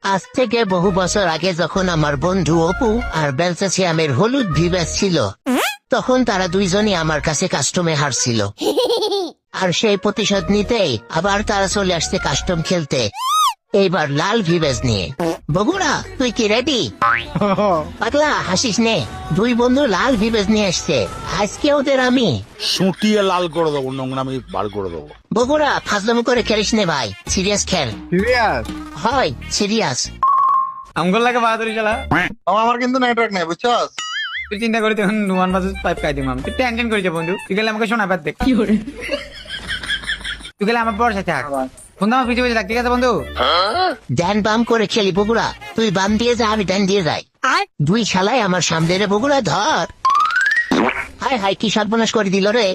আজ থেকে বহু বছর আগে যখন আমার বন্ধু অপু আর বেলচা শ্যামের হলুদ ভিভ্যাস ছিল, তখন তারা দুইজনই আমার কাছে কাস্টমে হারছিল। আর সেই প্রতিশোধ নিতেই আবার তারা চলে আসছে কাস্টম খেলতে, এইবার লাল ভিভ্যাস নিয়ে। বগুড়া, তুই কি রেডি? পাগলা হাসিস নে, দুই বন্ধু লাল ভিভ্যাস নিয়ে আসছে। আজকে ওদের আমি সুটিয়ে লাল করে দেবো, নোংরামি বার করে দেবো। বগুড়া ফাজলামো করে খেলিস নে ভাই, সিরিয়াস খেল। সিরিয়াস? হয় সিরিয়াস। আমগোল লাগে বাহাদুরি চালা। আমার কিন্তু নেটওয়ার্ক নাই, বুঝছস? তুই চিন্তা করি তখন 1 পাইপ খাই দিম আমি। তুই টেনশন করিস বন্ধু, তুই গেলে আমাকে শোনা বাদ দেখ। তুই গেলে আমার বড় সাথে থাক, বন্ধু আমার পিছিয়ে থাক, ঠিক আছে বন্ধু? ডান বাম করে খেলি বগুড়া, তুই বাম দিয়ে যা আমি ডান দিয়ে যাই। দুই শালাই আমার সামনে রে বগুড়া, ধর। হাই হাই, কি সর্বনাশ করে দিল রে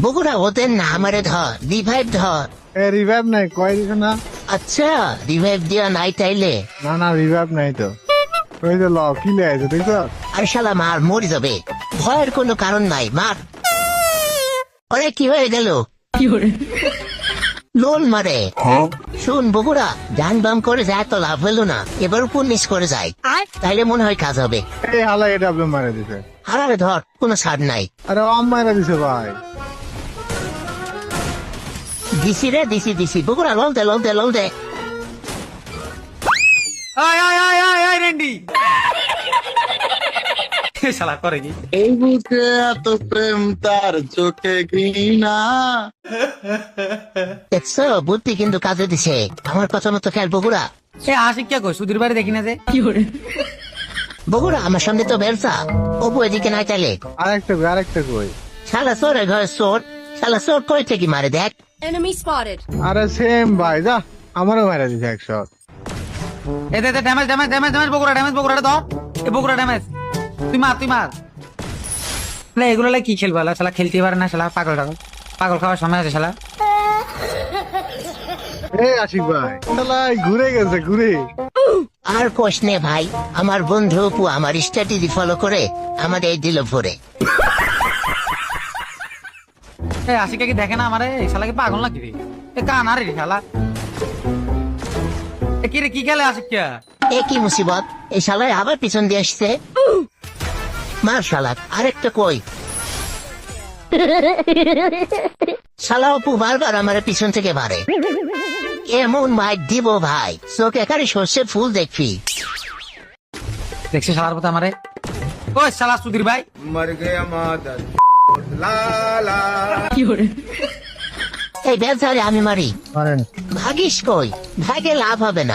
বগুড়া। ওদের না আমারে ধর, রিভাইভ ধর। রিভাইভ নাই, কয় দিছে না? আচ্ছা রিভাইভ দিয়া নাই তাইলে? না রিভাইভ নাই তো। ওই যে ল কি লেগেছে দেখছ? আর শালা মার, মরে যাবে, ভয়ের কোনো কারণ নাই, মার। ওরে কি হয়ে গেল? লোন মারে। শুন বগুড়া, ডান বাম করে যায় তো লাভ হলো না, এবার উপর নিচ করে যায়, তাইলে মনে হয় কাজ হবে। এই হালা এটা আপনি মারা দিছে। হারারে ধর, কোনো ছাড় নাই। আরে আম মারা দিছে ভাই। দিছি রে, দিছি বগুড়া, লল দে। আয় আয় আয় আয় আয় রেন্ডি। শালা করে কি? এই বুকে এত প্রেম তার চোখে ঘৃণা। দেখছো বুদ্ধি কিন্তু কাজে দিছে, আমার কথা মতো খেল বগুড়া। এ আশিক কে কই, সুধীর বাড়ি দেখি না যে। বগুড়া আমার সামনে তো বেলসা, অপু এদিকে নাই তাইলে। আরেকটা কই। শালা চোর ঘরে চোর, শালা চোর কই থেকে মারে দেখ। Enemy spotted. আরে সেম ভাই, যা আমারও মারা দিছে 100। এ দে ড্যামেজ বগুড়া ধর। এ বগুড়া ড্যামেজ। তুই মার। না এগুলো কি খেলবো? শালা খেলতে পারে না, শালা পাগল খাওয়ার সময় আছে শালা। এই আশিক ভাই, শালা ঘুরে গেছে ঘুরে। আর কোশ নে ভাই, আমার বন্ধু অপু আমার স্ট্র্যাটেজি ফলো করে আমাদের দিল ভরে। এ আশিকা কি দেখে না আমারে? এই শালা কি পাগল নাকি রে? এ কানা রে শালা। এ কি রে, কি খেলে আশিক কে? এ কি মুসিবত, এই শালায় আবার পিছন দিয়ে আসছে। মার শালা, আরেকটা কই। শালা অপু বারবার আমার পিছন থেকে মারে, এমন মাইক দিব ভাই চোখে একারে সর্ষে ফুল দেখবি। দেখছি শালার কথা আমারে। ওই শালা সুধীর ভাই, এই বেচারে আমি মারি, ভাগিস কই, ভাগে লাভ হবে না।